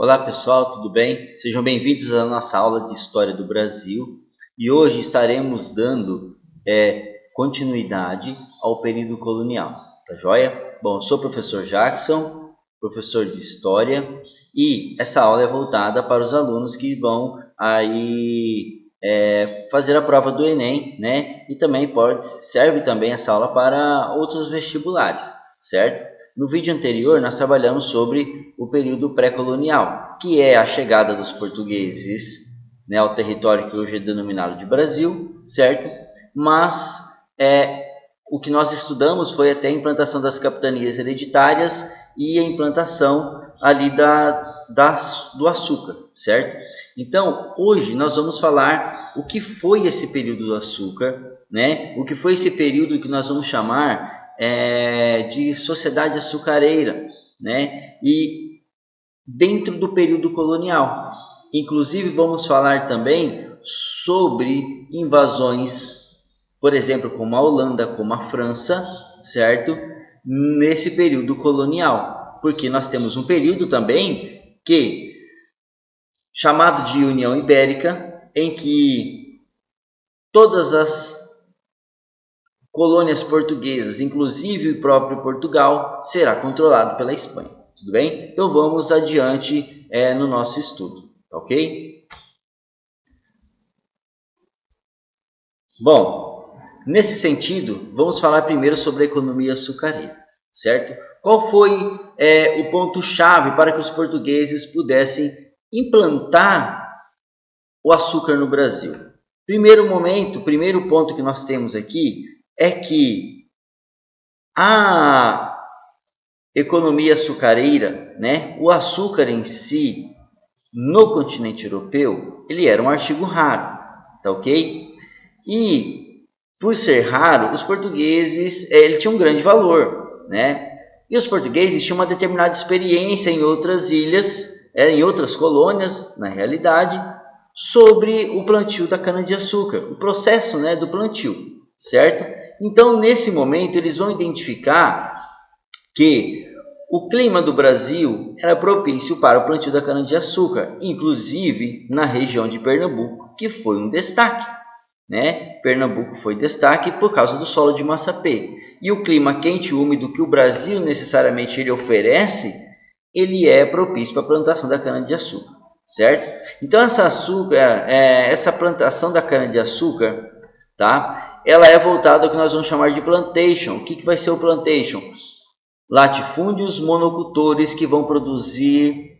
Olá pessoal, tudo bem? Sejam bem-vindos à nossa aula de História do Brasil e hoje estaremos dando continuidade ao período colonial, tá joia? Bom, eu sou o professor Jackson, professor de História, e essa aula é voltada para os alunos que vão aí fazer a prova do Enem, né? E também serve também essa aula para outros vestibulares, certo? No vídeo anterior, nós trabalhamos sobre o período pré-colonial, que é a chegada dos portugueses, né, ao território que hoje é denominado de Brasil, certo? Mas o que nós estudamos foi até a implantação das capitanias hereditárias e a implantação ali do açúcar, certo? Então, hoje nós vamos falar o que foi esse período do açúcar, né? O que foi esse período que nós vamos chamar de sociedade açucareira, né? E dentro do período colonial. Inclusive vamos falar também sobre invasões, por exemplo, como a Holanda, como a França, certo? Nesse período colonial, porque nós temos um período também chamado de União Ibérica, em que todas as colônias portuguesas, inclusive o próprio Portugal, será controlado pela Espanha. Tudo bem? Então vamos adiante no nosso estudo, ok? Bom, nesse sentido, vamos falar primeiro sobre a economia açucareira, certo? Qual foi o ponto-chave para que os portugueses pudessem implantar o açúcar no Brasil? Primeiro ponto que nós temos aqui é que a economia açucareira, né, o açúcar em si, no continente europeu, ele era um artigo raro, tá ok? E, por ser raro, os portugueses, ele tinha um grande valor, né? E os portugueses tinham uma determinada experiência em outras ilhas, em outras colônias, na realidade, sobre o plantio da cana-de-açúcar, o processo, né, do plantio, certo? Então, nesse momento, eles vão identificar que o clima do Brasil era propício para o plantio da cana-de-açúcar, inclusive na região de Pernambuco, que foi um destaque, né? Pernambuco foi destaque por causa do solo de Massapê. E o clima quente e úmido que o Brasil necessariamente ele oferece, ele é propício para a plantação da cana-de-açúcar, certo? Então essa plantação da cana-de-açúcar, tá? Ela é voltada ao que nós vamos chamar de plantation. O que vai ser o plantation? Latifúndios monocultores que vão produzir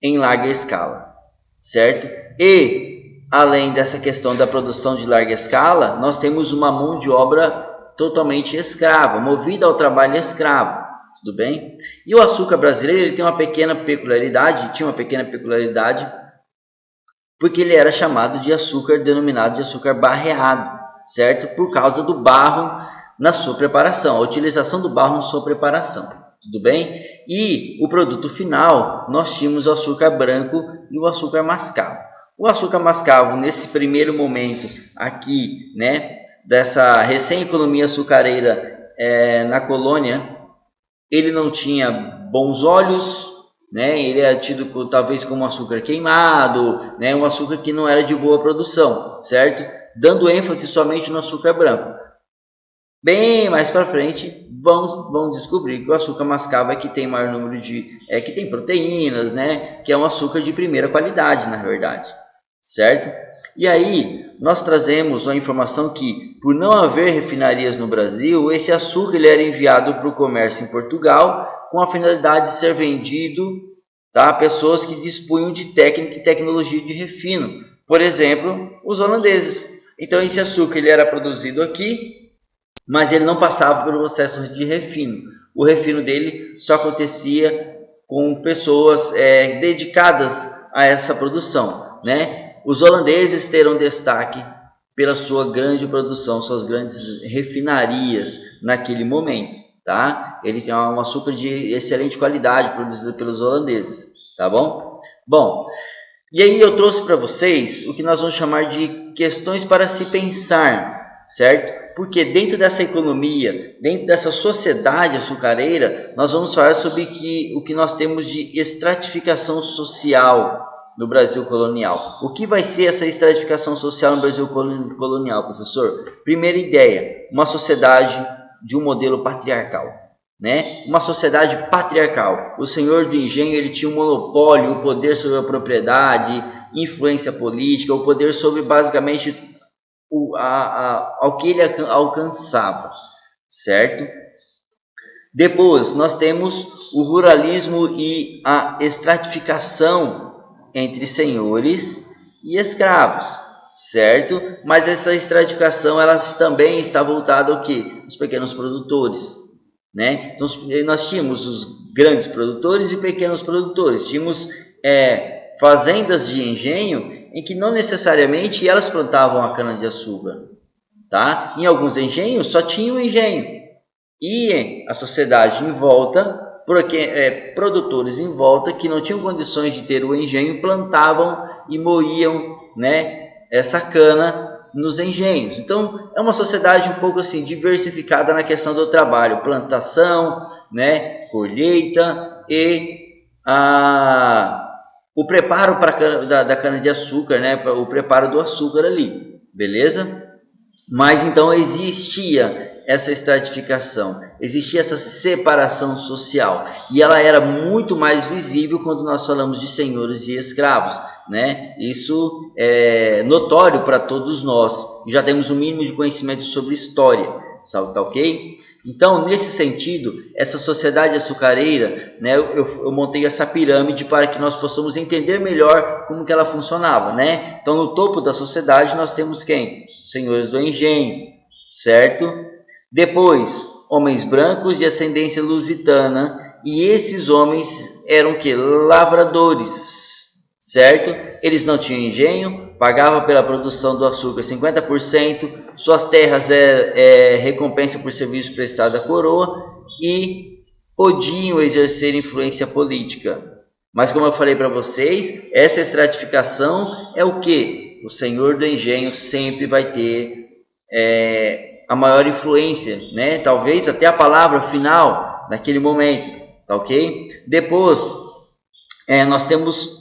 em larga escala, certo? E, além dessa questão da produção de larga escala, nós temos uma mão de obra totalmente escrava, movida ao trabalho escravo, tudo bem? E o açúcar brasileiro ele tem uma pequena peculiaridade, porque ele era chamado de açúcar, denominado de açúcar barreado, certo? Por causa do barro na sua preparação, a utilização do barro na sua preparação, tudo bem? E o produto final, nós tínhamos o açúcar branco e o açúcar mascavo. O açúcar mascavo, nesse primeiro momento aqui, né, dessa recém-economia açucareira na colônia, ele não tinha bons olhos, né? Ele é tido talvez como açúcar queimado, né? Um açúcar que não era de boa produção, certo? Dando ênfase somente no açúcar branco. Bem mais para frente, vão descobrir que o açúcar mascavo é que tem maior número que tem proteínas, né? Que é um açúcar de primeira qualidade, na verdade, certo? E aí, nós trazemos uma informação que, por não haver refinarias no Brasil, esse açúcar ele era enviado para o comércio em Portugal com a finalidade de ser vendido, tá, a pessoas que dispunham de técnica e tecnologia de refino. Por exemplo, os holandeses. Então, esse açúcar ele era produzido aqui, mas ele não passava pelo processo de refino. O refino dele só acontecia com pessoas dedicadas a essa produção, né? Os holandeses terão destaque pela sua grande produção, suas grandes refinarias naquele momento, tá? Ele tem um açúcar de excelente qualidade produzido pelos holandeses, tá bom? Bom, e aí eu trouxe para vocês o que nós vamos chamar de questões para se pensar, certo? Porque dentro dessa economia, dentro dessa sociedade açucareira, nós vamos falar sobre o que nós temos de estratificação social no Brasil colonial. O que vai ser essa estratificação social no Brasil colonial, professor? Primeira ideia, uma sociedade de um modelo patriarcal, né? Uma sociedade patriarcal. O senhor do engenho, ele tinha um monopólio, o poder sobre a propriedade, influência política, o poder sobre basicamente ao que ele alcançava, certo? Depois, nós temos o ruralismo e a estratificação entre senhores e escravos, certo? Mas essa estratificação, ela também está voltada ao quê? Os pequenos produtores, né? Então, nós tínhamos os grandes produtores e pequenos produtores, tínhamos fazendas de engenho em que não necessariamente elas plantavam a cana-de-açúcar, tá? Em alguns engenhos só tinha o engenho, e a sociedade em volta, porque produtores em volta que não tinham condições de ter o engenho, plantavam e moíam, né, essa cana nos engenhos. Então é uma sociedade um pouco assim diversificada na questão do trabalho, plantação, né, colheita e o preparo da cana-de-açúcar, né, o preparo do açúcar ali, beleza? Mas então existia essa estratificação, existia essa separação social, e ela era muito mais visível quando nós falamos de senhores e escravos, né? Isso é notório para todos nós, já temos um mínimo de conhecimento sobre história, tá ok? Então, nesse sentido, essa sociedade açucareira, né, eu montei essa pirâmide para que nós possamos entender melhor como que ela funcionava, né? Então, no topo da sociedade nós temos quem? Senhores do engenho, certo? Depois, homens brancos de ascendência lusitana, e esses homens eram que? Lavradores, certo? Eles não tinham engenho, pagavam pela produção do açúcar 50%, suas terras recompensa por serviço prestado à coroa e podiam exercer influência política. Mas como eu falei para vocês, essa estratificação é o que? O senhor do engenho sempre vai ter a maior influência, né? Talvez até a palavra final naquele momento, tá ok? Depois, nós temos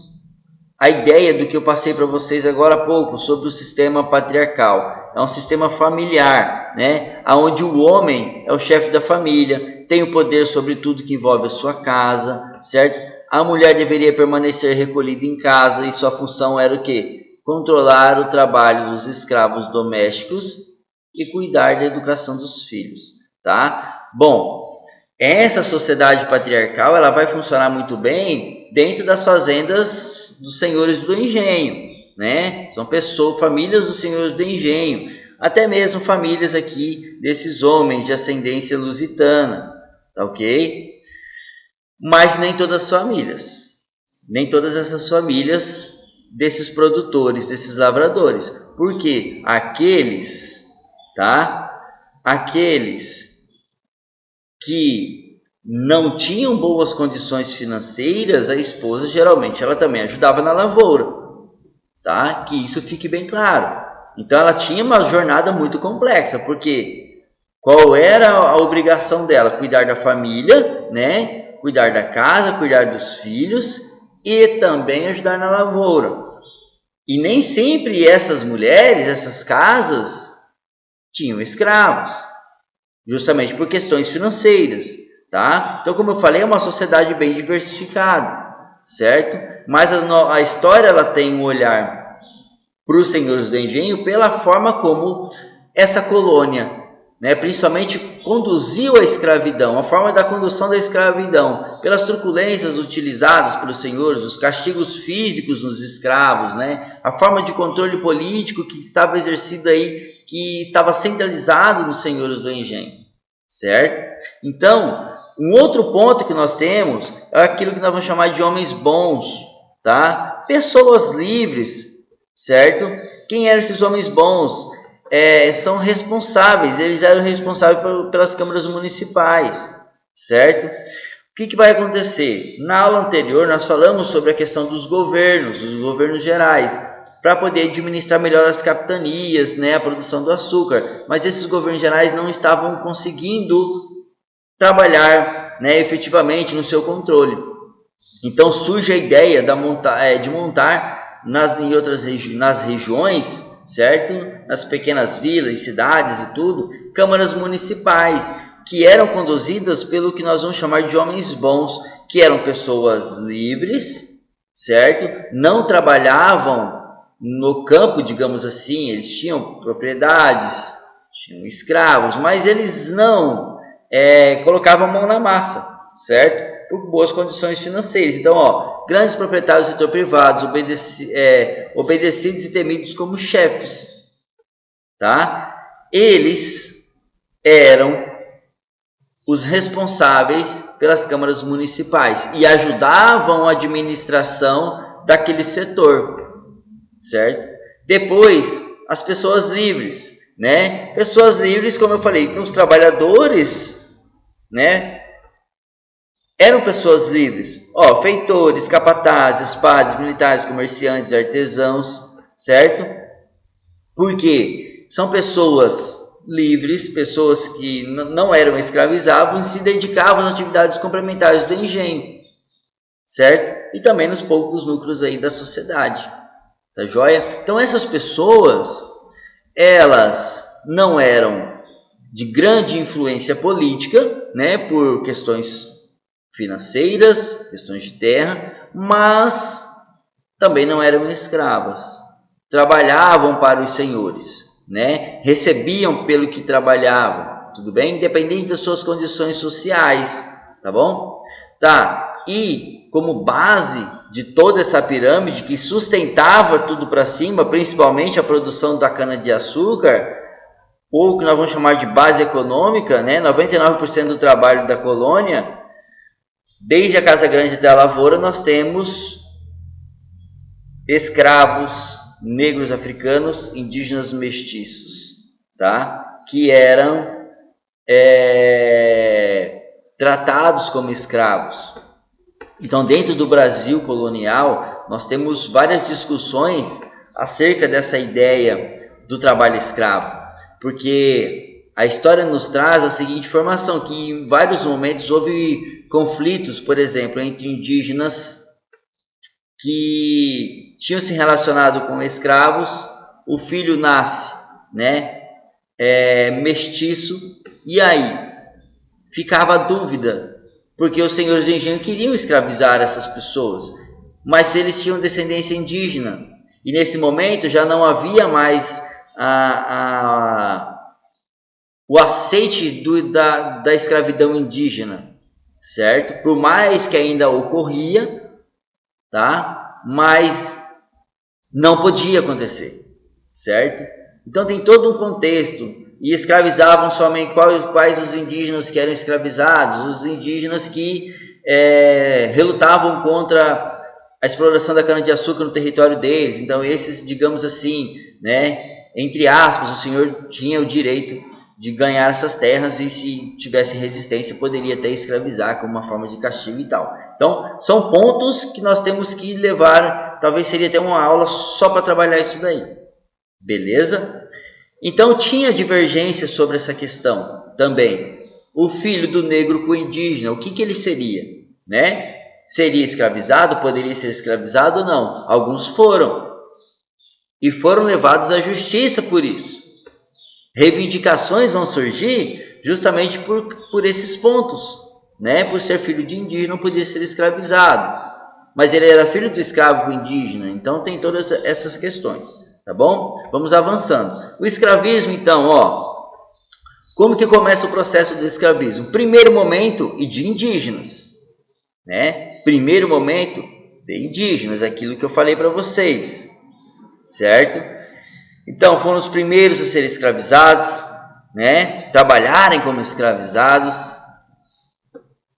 a ideia do que eu passei para vocês agora há pouco, sobre o sistema patriarcal. É um sistema familiar, né? Onde o homem é o chefe da família, tem o poder sobre tudo que envolve a sua casa, certo? A mulher deveria permanecer recolhida em casa e sua função era o quê? Controlar o trabalho dos escravos domésticos e cuidar da educação dos filhos, tá? Bom, essa sociedade patriarcal, ela vai funcionar muito bem dentro das fazendas dos senhores do engenho, né? São famílias dos senhores do engenho, até mesmo famílias aqui desses homens de ascendência lusitana, tá ok? Mas nem todas as famílias, nem todas essas famílias desses produtores, desses lavradores, porque aqueles que não tinham boas condições financeiras, a esposa geralmente ela também ajudava na lavoura, tá? Que isso fique bem claro. Então ela tinha uma jornada muito complexa, porque qual era a obrigação dela? Cuidar da família, né? Cuidar da casa, cuidar dos filhos e também ajudar na lavoura. E nem sempre essas mulheres, essas casas, tinham escravos, justamente por questões financeiras, tá? Então, como eu falei, é uma sociedade bem diversificada, certo? Mas a história, ela tem um olhar para os senhores do engenho pela forma como essa colônia, né, principalmente conduziu a escravidão, a forma da condução da escravidão, pelas truculências utilizadas pelos senhores, os castigos físicos nos escravos, né, a forma de controle político que estava exercido aí, que estava centralizado nos senhores do engenho, certo? Então, um outro ponto que nós temos é aquilo que nós vamos chamar de homens bons, tá? Pessoas livres, certo? Quem eram esses homens bons? São responsáveis, eles eram responsáveis pelas câmaras municipais, certo? O que vai acontecer? Na aula anterior nós falamos sobre a questão dos governos, os governos gerais, para poder administrar melhor as capitanias, né, a produção do açúcar. Mas esses governos gerais não estavam conseguindo trabalhar, né, efetivamente no seu controle. Então surge a ideia de montar nas regiões, certo? Nas pequenas vilas, cidades e tudo, câmaras municipais, que eram conduzidas pelo que nós vamos chamar de homens bons, que eram pessoas livres, certo? Não trabalhavam no campo, digamos assim, eles tinham propriedades, tinham escravos, mas eles não colocavam a mão na massa, certo? Por boas condições financeiras. Então, grandes proprietários do setor privado, obedecidos e temidos como chefes, tá? Eles eram os responsáveis pelas câmaras municipais e ajudavam a administração daquele setor, certo? Depois, as pessoas livres, né? Pessoas livres, como eu falei, então os trabalhadores, né? Eram pessoas livres, feitores, capatazes, padres, militares, comerciantes, artesãos, certo? Porque são pessoas livres, pessoas que não eram escravizadas e se dedicavam às atividades complementares do engenho, certo? E também nos poucos núcleos aí da sociedade, tá joia? Então essas pessoas, elas não eram de grande influência política, né, por questões financeiras, questões de terra, mas também não eram escravas, trabalhavam para os senhores, né? Recebiam pelo que trabalhavam, tudo bem? Independente das suas condições sociais, tá bom? Tá, e como base de toda essa pirâmide que sustentava tudo para cima, principalmente a produção da cana-de-açúcar, ou que nós vamos chamar de base econômica, né? 99% do trabalho da colônia, desde a Casa Grande até a lavoura, nós temos escravos negros africanos, indígenas mestiços, tá? Que eram tratados como escravos. Então, dentro do Brasil colonial, nós temos várias discussões acerca dessa ideia do trabalho escravo, porque a história nos traz a seguinte informação, que em vários momentos houve conflitos, por exemplo, entre indígenas que tinham se relacionado com escravos, o filho nasce, né, mestiço, e aí ficava a dúvida, porque os senhores de engenho queriam escravizar essas pessoas, mas eles tinham descendência indígena, e nesse momento já não havia mais o aceite da escravidão indígena, certo? Por mais que ainda ocorria, tá? Mas não podia acontecer, certo? Então tem todo um contexto, e escravizavam somente quais os indígenas que eram escravizados, os indígenas que relutavam contra a exploração da cana-de-açúcar no território deles. Então esses, digamos assim, né, entre aspas, o senhor tinha o direito de ganhar essas terras, e se tivesse resistência poderia até escravizar como uma forma de castigo e tal. Então são pontos que nós temos que levar, talvez seria até uma aula só para trabalhar isso daí, beleza? Então tinha divergência sobre essa questão também. O filho do negro com o indígena, o que ele seria, né? Seria escravizado? Poderia ser escravizado ou não? Alguns foram, e foram levados à justiça por isso. Reivindicações vão surgir justamente por esses pontos, né? Por ser filho de indígena, não podia ser escravizado, mas ele era filho do escravo indígena. Então tem todas essas questões, tá bom? Vamos avançando. O escravismo, então, como que começa o processo do escravismo? Primeiro momento, e de indígenas, né? Primeiro momento de indígenas, aquilo que eu falei para vocês, certo? Então, foram os primeiros a serem escravizados, né? Trabalharem como escravizados.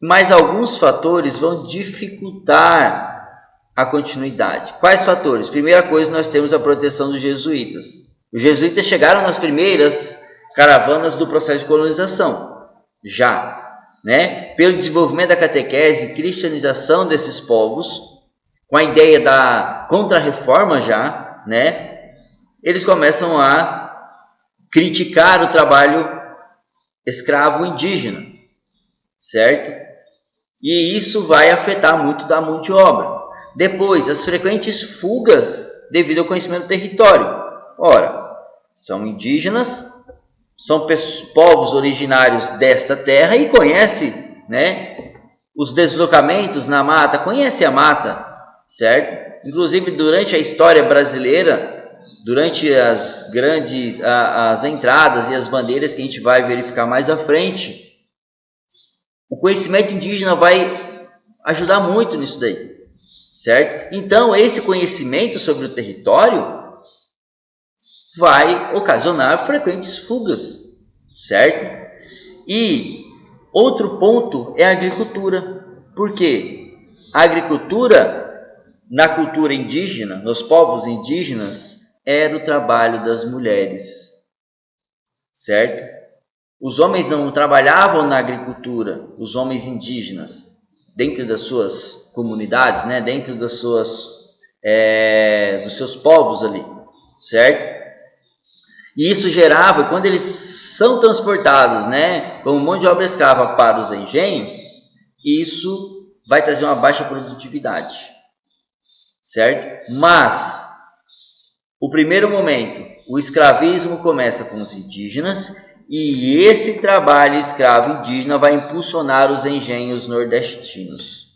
Mas alguns fatores vão dificultar a continuidade. Quais fatores? Primeira coisa, nós temos a proteção dos jesuítas. Os jesuítas chegaram nas primeiras caravanas do processo de colonização, já, né? Pelo desenvolvimento da catequese e cristianização desses povos, com a ideia da contra-reforma já, né, eles começam a criticar o trabalho escravo indígena, certo? E isso vai afetar muito da mão de obra. Depois, as frequentes fugas devido ao conhecimento do território. Ora, são indígenas, são povos originários desta terra e conhecem, né, os deslocamentos na mata, conhecem a mata, certo? Inclusive, durante a história brasileira, durante as grandes as entradas e as bandeiras que a gente vai verificar mais à frente, o conhecimento indígena vai ajudar muito nisso daí, certo? Então, esse conhecimento sobre o território vai ocasionar frequentes fugas, certo? E outro ponto é a agricultura. Por quê? A agricultura, na cultura indígena, nos povos indígenas, era o trabalho das mulheres, certo? Os homens não trabalhavam na agricultura, os homens indígenas, dentro das suas comunidades, né? Dentro das suas, dos seus povos ali, certo? E isso gerava, quando eles são transportados, né, como mão de obra escrava para os engenhos, isso vai trazer uma baixa produtividade, certo? Mas, o primeiro momento, o escravismo começa com os indígenas e esse trabalho escravo indígena vai impulsionar os engenhos nordestinos,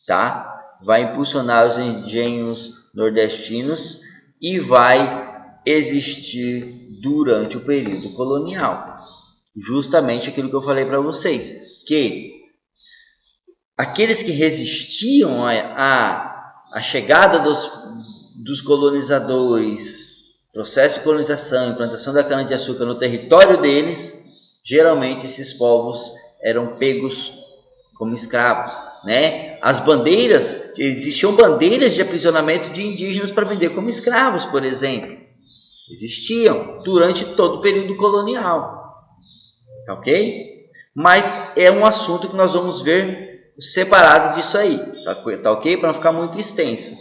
tá? Vai impulsionar os engenhos nordestinos e vai existir durante o período colonial. Justamente aquilo que eu falei para vocês, que aqueles que resistiam à chegada dos colonizadores, processo de colonização, implantação da cana-de-açúcar no território deles, geralmente esses povos eram pegos como escravos, né? As bandeiras, existiam bandeiras de aprisionamento de indígenas para vender como escravos, por exemplo. Existiam durante todo o período colonial, ok? Mas é um assunto que nós vamos ver separado disso aí, tá ok? Para não ficar muito extenso.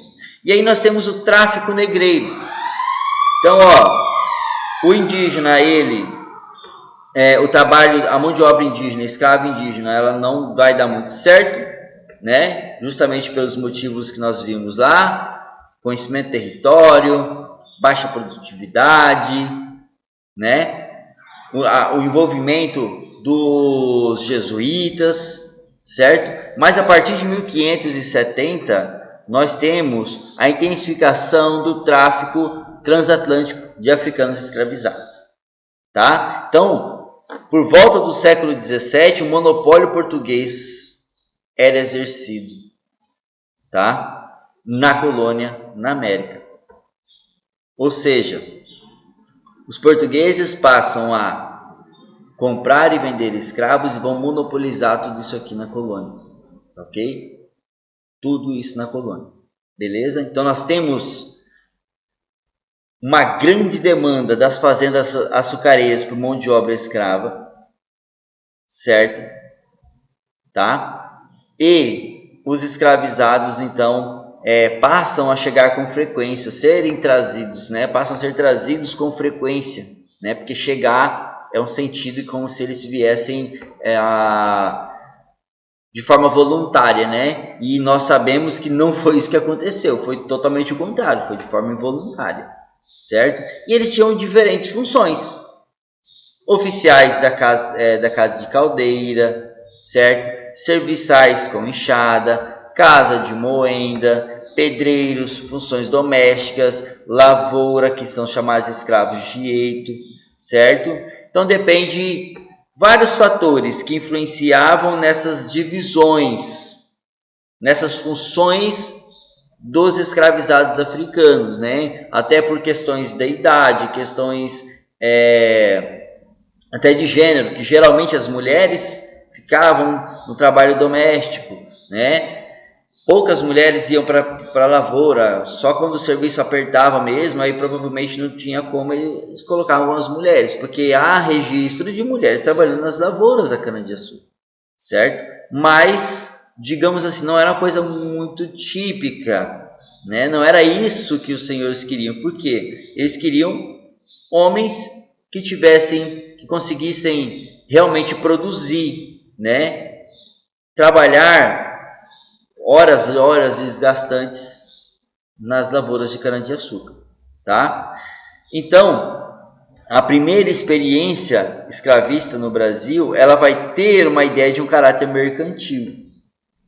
E aí nós temos o tráfico negreiro. Então, o indígena, o trabalho, a mão de obra indígena, escrava indígena, ela não vai dar muito certo, né? Justamente pelos motivos que nós vimos lá, conhecimento do território, baixa produtividade, né? O envolvimento dos jesuítas, certo? Mas a partir de 1570, nós temos a intensificação do tráfico transatlântico de africanos escravizados, tá? Então, por volta do século XVII, o monopólio português era exercido, tá? Na colônia, na América. Ou seja, os portugueses passam a comprar e vender escravos e vão monopolizar tudo isso aqui na colônia, ok? Tudo isso na colônia, beleza? Então nós temos uma grande demanda das fazendas açucareiras por mão de obra escrava, certo? Tá? E os escravizados, então, passam a chegar com frequência, serem trazidos, né? Passam a ser trazidos com frequência, né? Porque chegar é um sentido como se eles viessem de forma voluntária, né? E nós sabemos que não foi isso que aconteceu, foi totalmente o contrário, foi de forma involuntária, certo? E eles tinham diferentes funções: oficiais da casa de caldeira, certo? Serviçais com enxada, casa de moenda, pedreiros, funções domésticas, lavoura, que são chamados escravos de eito, certo? Então depende de vários fatores que influenciavam nessas divisões, nessas funções dos escravizados africanos, né? Até por questões da idade, questões até de gênero, que geralmente as mulheres ficavam no trabalho doméstico, né? Poucas mulheres iam para a lavoura, só quando o serviço apertava mesmo, aí provavelmente não tinha como eles colocavam as mulheres, porque há registro de mulheres trabalhando nas lavouras da cana-de-açúcar, certo? Mas, digamos assim, não era uma coisa muito típica né? Não era isso que os senhores queriam. Por quê? Eles queriam homens que conseguissem realmente produzir, né? Trabalhar horas e horas desgastantes nas lavouras de cana-de-açúcar, tá? Então, a primeira experiência escravista no Brasil, ela vai ter uma ideia de um caráter mercantil,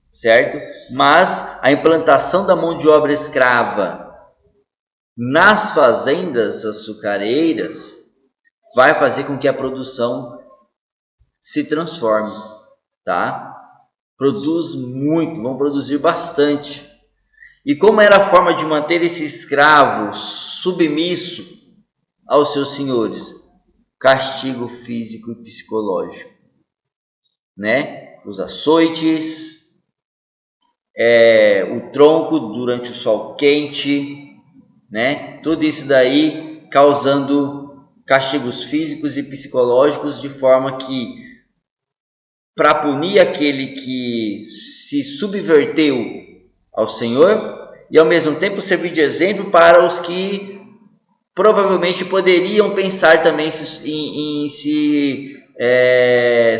certo? Mas a implantação da mão de obra escrava nas fazendas açucareiras vai fazer com que a produção se transforme, tá? Produz muito, vão produzir bastante. E como era a forma de manter esse escravo submisso aos seus senhores? Castigo físico e psicológico, né? Os açoites, o tronco durante o sol quente, né? Tudo isso daí causando castigos físicos e psicológicos, de forma que, para punir aquele que se subverteu ao Senhor, e ao mesmo tempo servir de exemplo para os que provavelmente poderiam pensar também em se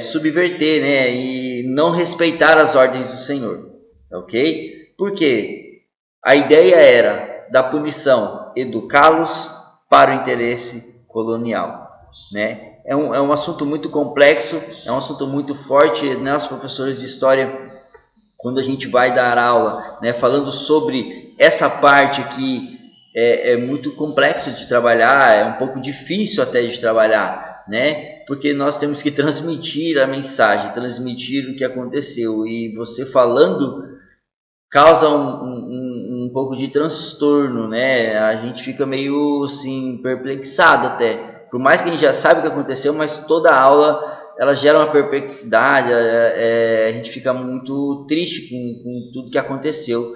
subverter, né? E não respeitar as ordens do Senhor, ok? Porque a ideia era da punição educá-los para o interesse colonial, né? É um assunto muito complexo, é um assunto muito forte. Nós, professores de história, quando a gente vai dar aula, né, falando sobre essa parte que é muito complexo de trabalhar, é um pouco difícil até de trabalhar, né? Porque nós temos que transmitir a mensagem, transmitir o que aconteceu, e você falando causa um pouco de transtorno, né? A gente fica meio assim perplexado até, por mais que a gente já sabe o que aconteceu, mas toda aula ela gera uma perplexidade, a gente fica muito triste com tudo que aconteceu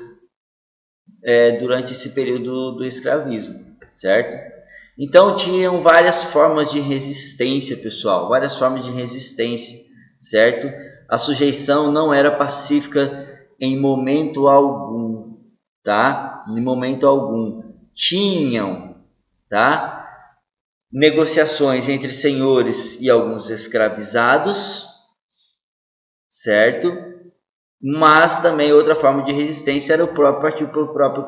durante esse período do escravismo, certo? Então tinham várias formas de resistência, pessoal, várias formas de resistência, certo? A sujeição não era pacífica em momento algum, tá? Em momento algum. Tinham, tá? Negociações entre senhores e alguns escravizados, certo? Mas também outra forma de resistência era partir para o próprio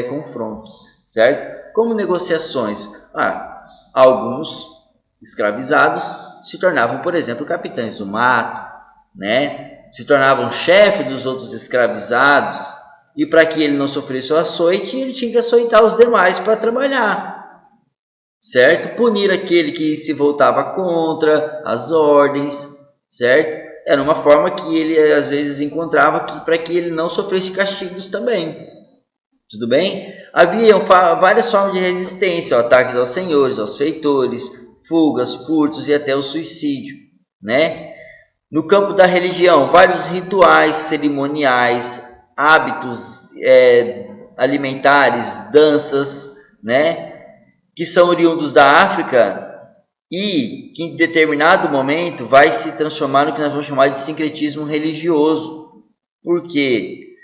confronto, certo? Como negociações, alguns escravizados se tornavam, por exemplo, capitães do mato, né? Se tornavam chefe dos outros escravizados, e para que ele não sofresse o açoite, ele tinha que açoitar os demais para trabalhar, certo? Punir aquele que se voltava contra as ordens, certo? Era uma forma que ele às vezes encontrava para que ele não sofresse castigos também. Tudo bem? Havia várias formas de resistência, ataques aos senhores, aos feitores, fugas, furtos e até o suicídio, né? No campo da religião, vários rituais cerimoniais, hábitos alimentares, danças, né? Que são oriundos da África, e que em determinado momento vai se transformar no que nós vamos chamar de sincretismo religioso. Porque,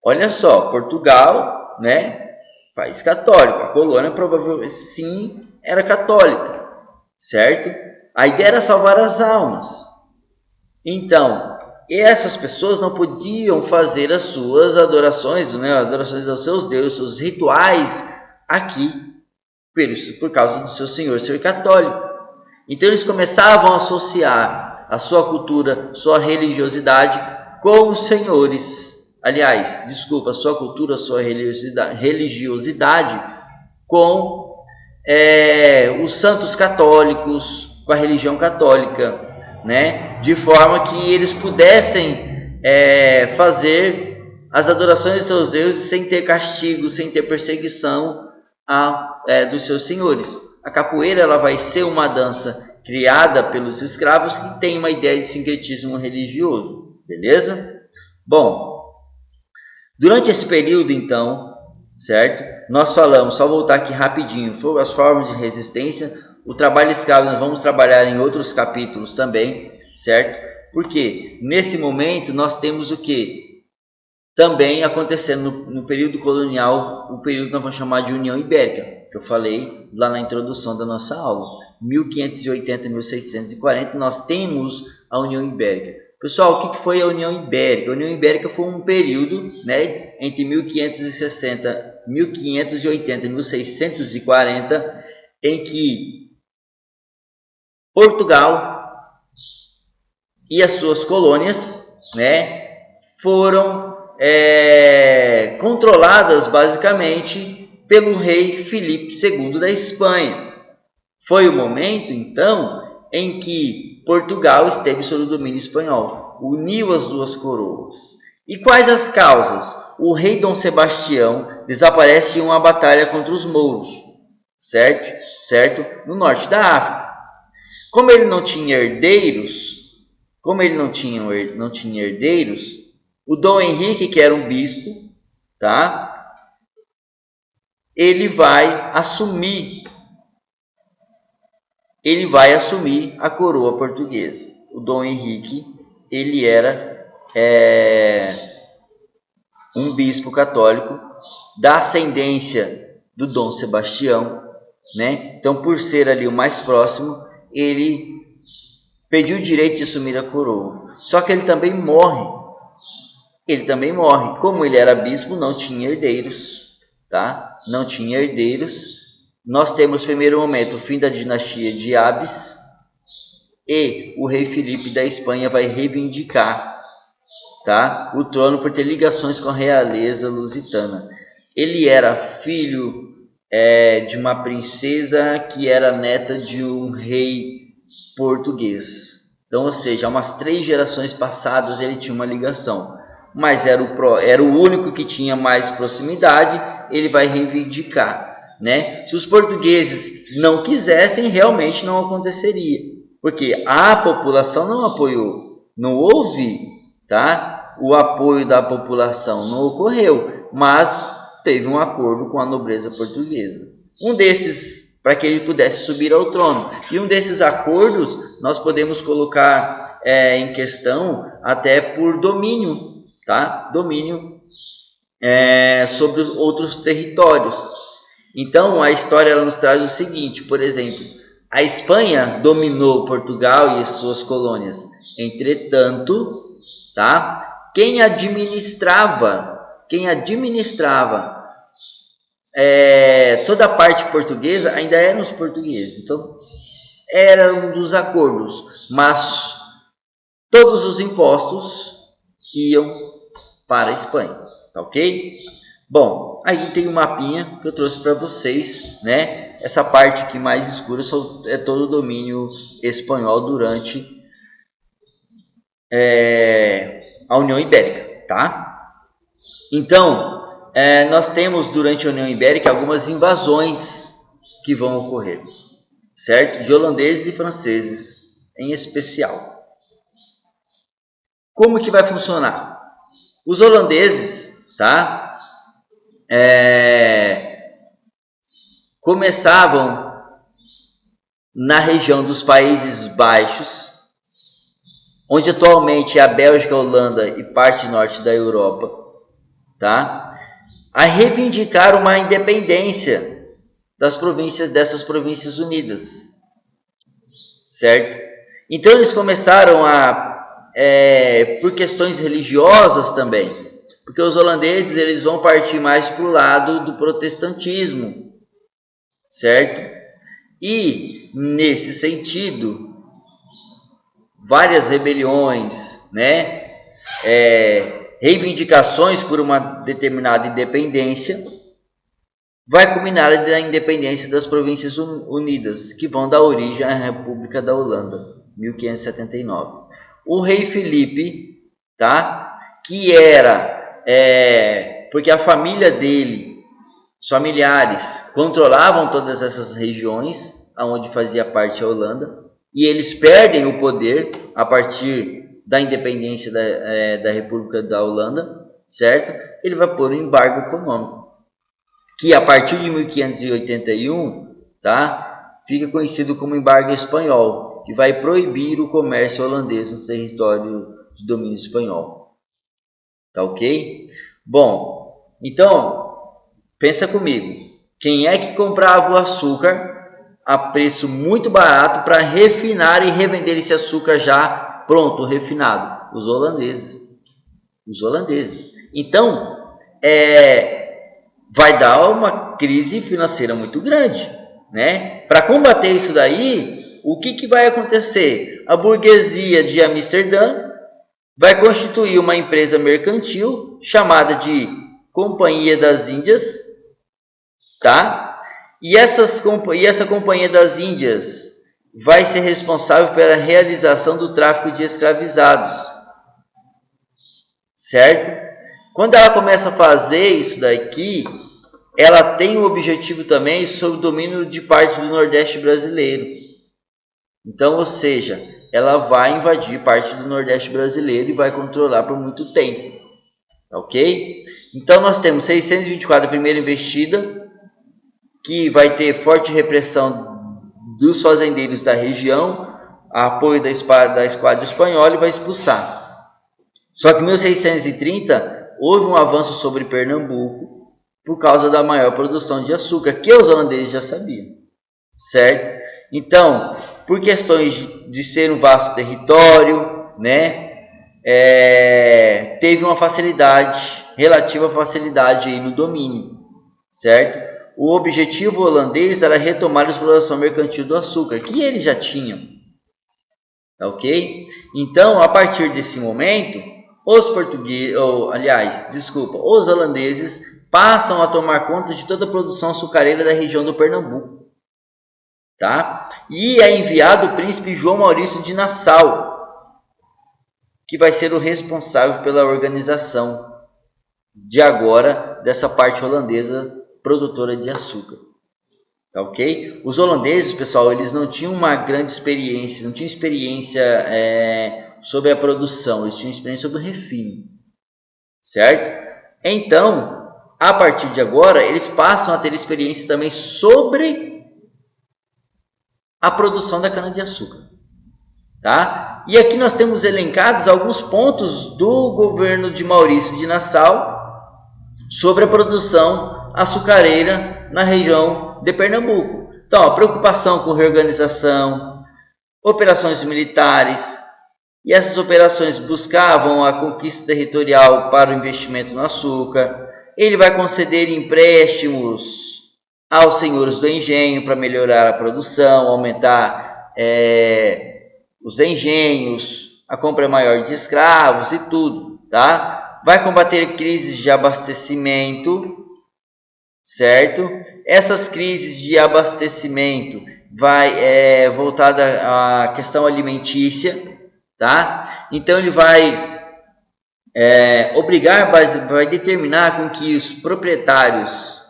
olha só, Portugal, né, país católico, a colônia provavelmente sim era católica, certo? A ideia era salvar as almas. Então, essas pessoas não podiam fazer as suas adorações, né, adorações aos seus deuses, seus rituais aqui, por causa do seu senhor ser católico. Então eles começavam a associar a sua cultura, sua religiosidade com os senhores. Aliás, desculpa, a sua cultura, sua religiosidade com os santos católicos, com a religião católica, né? De forma que eles pudessem fazer as adorações de seus deuses sem ter castigo, sem ter perseguição dos seus senhores. A capoeira ela vai ser uma dança criada pelos escravos que tem uma ideia de sincretismo religioso, beleza? Bom, durante esse período então, certo? Nós falamos, só voltar aqui rapidinho, foram as formas de resistência, o trabalho escravo nós vamos trabalhar em outros capítulos também, certo? Porque nesse momento nós temos o quê? também acontecendo no período colonial, o período que nós vamos chamar de União Ibérica, que eu falei lá na introdução da nossa aula. 1580 a 1640, nós temos a União Ibérica. Pessoal, o que foi a União Ibérica? A União Ibérica foi um período, né, entre 1580 e 1640, em que Portugal e as suas colônias, né, foram controladas basicamente pelo rei Filipe II da Espanha. Foi o momento, então, em que Portugal esteve sob o domínio espanhol, uniu as duas coroas. E quais as causas? O rei Dom Sebastião desaparece em uma batalha contra os mouros, certo? No norte da África. Como ele não tinha herdeiros, o Dom Henrique, que era um bispo, tá? Ele vai assumir a coroa portuguesa. O Dom Henrique, ele era um bispo católico da ascendência do Dom Sebastião, né? Então, por ser ali o mais próximo, ele pediu o direito de assumir a coroa. Só que ele também morre. Como ele era bispo, não tinha herdeiros, tá? Não tinha herdeiros. Nós temos, no primeiro momento, o fim da dinastia de Aves, e o rei Filipe da Espanha vai reivindicar, tá, o trono por ter ligações com a realeza lusitana. Ele era filho de uma princesa que era neta de um rei português. Então, ou seja, umas 3 gerações passadas ele tinha uma ligação, mas era o único que tinha mais proximidade. Ele vai reivindicar, né? Se os portugueses não quisessem, realmente não aconteceria, porque a população não apoiou, não houve, tá, o apoio da população, não ocorreu, mas teve um acordo com a nobreza portuguesa, um desses, para que ele pudesse subir ao trono. E um desses acordos nós podemos colocar em questão até por domínio, tá? Domínio sobre outros territórios. Então a história ela nos traz o seguinte: por exemplo, a Espanha dominou Portugal e as suas colônias. Entretanto, tá? Quem administrava toda a parte portuguesa ainda eram os portugueses. Então, era um dos acordos, mas todos os impostos iam para a Espanha, tá ok? Bom, aí tem um mapinha que eu trouxe para vocês, né? Essa parte aqui mais escura é todo o domínio espanhol durante a União Ibérica, tá? Então, nós temos durante a União Ibérica algumas invasões que vão ocorrer, certo? De holandeses e franceses em especial. Como que vai funcionar? Os holandeses, tá? Começavam na região dos Países Baixos, onde atualmente é a Bélgica, a Holanda e parte norte da Europa, tá? A reivindicar uma independência dessas províncias unidas, certo? Então eles começaram por questões religiosas também, porque os holandeses eles vão partir mais para o lado do protestantismo, certo? E nesse sentido, várias rebeliões, né? Reivindicações por uma determinada independência, vai culminar na independência das Províncias Unidas, que vão dar origem à República da Holanda, 1579. O rei Filipe, tá? Que era porque a família dele, os familiares, controlavam todas essas regiões onde fazia parte a Holanda, e eles perdem o poder a partir da independência da República da Holanda, certo? Ele vai pôr um embargo econômico, que a partir de 1581, tá? Fica conhecido como embargo espanhol, que vai proibir o comércio holandês no território de domínio espanhol. Tá ok? Bom, então, pensa comigo. Quem é que comprava o açúcar a preço muito barato para refinar e revender esse açúcar já pronto, refinado? Os holandeses. Os holandeses. Então, vai dar uma crise financeira muito grande, né? Para combater isso daí, o que vai acontecer? A burguesia de Amsterdã vai constituir uma empresa mercantil chamada de Companhia das Índias, tá? E essa Companhia das Índias vai ser responsável pela realização do tráfico de escravizados, certo? Quando ela começa a fazer isso daqui, ela tem o objetivo também sobre o domínio de parte do Nordeste brasileiro. Então, ou seja, ela vai invadir parte do Nordeste brasileiro e vai controlar por muito tempo, ok? Então, nós temos 624, a primeira investida, que vai ter forte repressão dos fazendeiros da região, apoio da esquadra espanhola e vai expulsar. Só que em 1630 houve um avanço sobre Pernambuco por causa da maior produção de açúcar, que os holandeses já sabiam, certo? Então, por questões de ser um vasto território, né, teve uma facilidade, relativa facilidade aí no domínio, certo? O objetivo holandês era retomar a exploração mercantil do açúcar, que eles já tinham, ok? Então, a partir desse momento, os holandeses passam a tomar conta de toda a produção açucareira da região do Pernambuco, tá? E é enviado o príncipe João Maurício de Nassau, que vai ser o responsável pela organização de agora dessa parte holandesa produtora de açúcar, tá ok? Os holandeses, pessoal, eles não tinham uma grande experiência, não tinham experiência sobre a produção, eles tinham experiência sobre o refino, certo? Então, a partir de agora, eles passam a ter experiência também sobre a produção da cana-de-açúcar, tá? E aqui nós temos elencados alguns pontos do governo de Maurício de Nassau sobre a produção açucareira na região de Pernambuco. Então, a preocupação com reorganização, operações militares, e essas operações buscavam a conquista territorial para o investimento no açúcar. Ele vai conceder empréstimos aos senhores do engenho para melhorar a produção, aumentar os engenhos, a compra maior de escravos e tudo, tá? Vai combater crises de abastecimento, certo? Essas crises de abastecimento vai voltada à questão alimentícia, tá? Então ele vai vai determinar com que os proprietários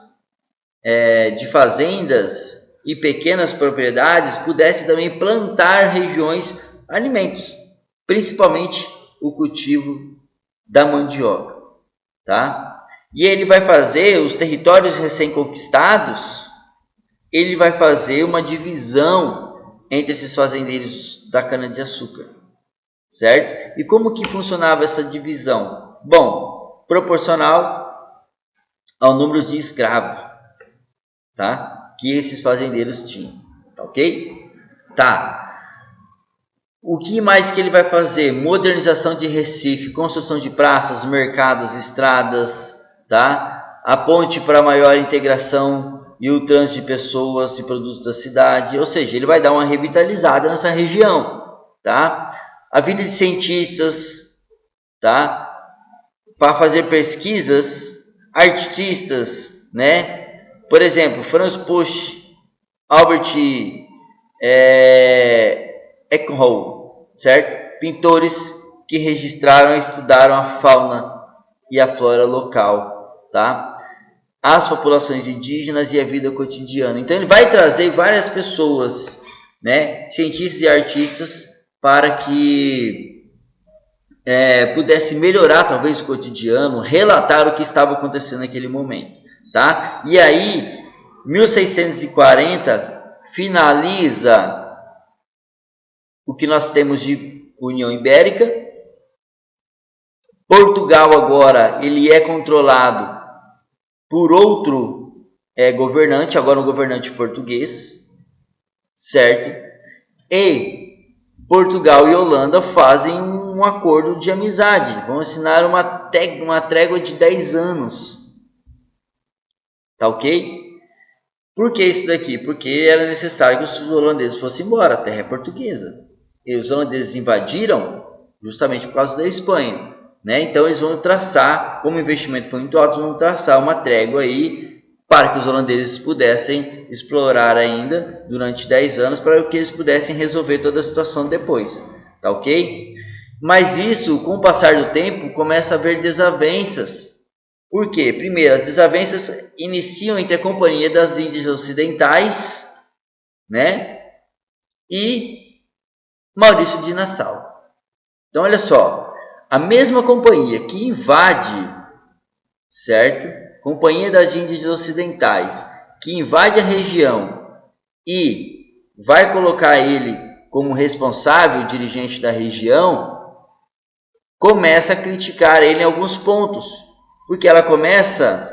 de fazendas e pequenas propriedades pudessem também plantar regiões alimentos, principalmente o cultivo da mandioca, tá? E ele vai fazer os territórios recém-conquistados, ele vai fazer uma divisão entre esses fazendeiros da cana-de-açúcar, certo? E como que funcionava essa divisão? Bom, proporcional ao número de escravos, tá? Que esses fazendeiros tinham, tá ok? Tá. O que mais que ele vai fazer? Modernização de Recife, construção de praças, mercados, estradas, tá? A ponte para maior integração e o trânsito de pessoas e produtos da cidade, ou seja, ele vai dar uma revitalizada nessa região, tá? A vinda de cientistas, tá? Para fazer pesquisas, artistas, né? Por exemplo, Franz Pusch, Albert Eckhoff, certo? Pintores que registraram e estudaram a fauna e a flora local, tá? As populações indígenas e a vida cotidiana. Então ele vai trazer várias pessoas, né? Cientistas e artistas para que pudesse melhorar talvez o cotidiano, relatar o que estava acontecendo naquele momento, tá? E aí, 1640 finaliza o que nós temos de União Ibérica, Portugal agora ele é controlado por outro governante, agora um governante português, certo? E Portugal e Holanda fazem um acordo de amizade, vão assinar uma trégua de 10 anos, tá ok? Por que isso daqui? Porque era necessário que os holandeses fossem embora, a terra é portuguesa. E os holandeses invadiram justamente por causa da Espanha, né? Então eles vão traçar, como o investimento foi muito alto, vão traçar uma trégua aí para que os holandeses pudessem explorar ainda durante 10 anos, para que eles pudessem resolver toda a situação depois, tá ok? Mas isso, com o passar do tempo, começa a haver desavenças. Por quê? Primeiro, as desavenças iniciam entre a Companhia das Índias Ocidentais, né, e Maurício de Nassau. Então, olha só, a mesma companhia que invade, certo? Companhia das Índias Ocidentais, que invade a região e vai colocar ele como responsável, dirigente da região, começa a criticar ele em alguns pontos. Porque ela começa,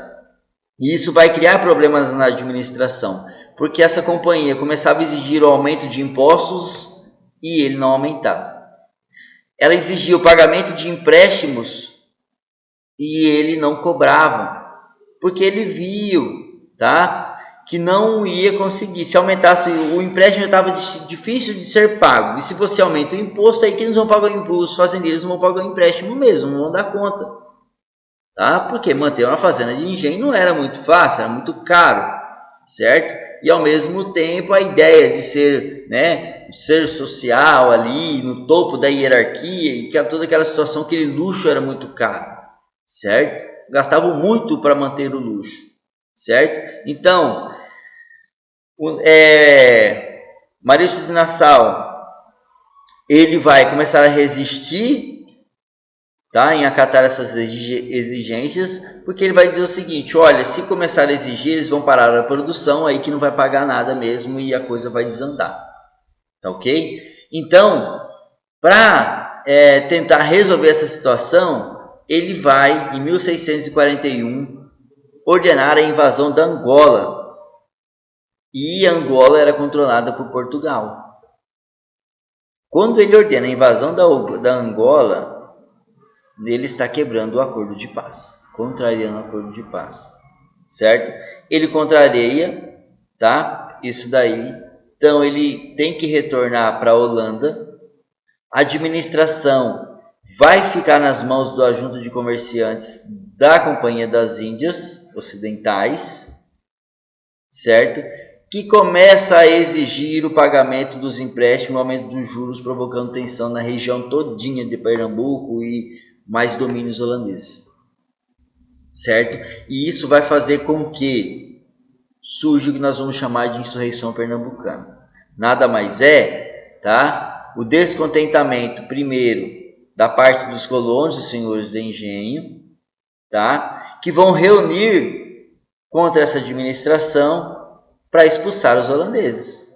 e isso vai criar problemas na administração, porque essa companhia começava a exigir o aumento de impostos e ele não aumentava. Ela exigia o pagamento de empréstimos e ele não cobrava, porque ele viu, tá, que não ia conseguir. Se aumentasse o empréstimo, estava difícil de ser pago. E se você aumenta o imposto, aí que eles vão pagar o imposto, os fazendeiros não vão pagar o empréstimo mesmo, não vão dar conta. Tá? Porque manter uma fazenda de engenho não era muito fácil, era muito caro, certo? E ao mesmo tempo a ideia de ser, né, ser social ali no topo da hierarquia e toda aquela situação, aquele luxo era muito caro, certo? Gastavam muito para manter o luxo, certo? Então, Maurício de Nassau, ele vai começar a resistir, tá, em acatar essas exigências, porque ele vai dizer o seguinte: olha, se começar a exigir, eles vão parar a produção, aí que não vai pagar nada mesmo e a coisa vai desandar, tá ok? Então, para tentar resolver essa situação, ele vai, em 1641, ordenar a invasão da Angola, e Angola era controlada por Portugal. Quando ele ordena a invasão da Angola, ele está quebrando o acordo de paz, contrariando o acordo de paz, certo? Ele contraria, tá? Isso daí. Então ele tem que retornar para a Holanda. A administração vai ficar nas mãos do ajunto de comerciantes da Companhia das Índias Ocidentais, certo? Que começa a exigir o pagamento dos empréstimos, o aumento dos juros, provocando tensão na região todinha de Pernambuco e mais domínios holandeses, certo? E isso vai fazer com que surja o que nós vamos chamar de insurreição pernambucana. Nada mais é, tá? O descontentamento, primeiro, da parte dos colonos e senhores de engenho, tá? Que vão reunir contra essa administração para expulsar os holandeses.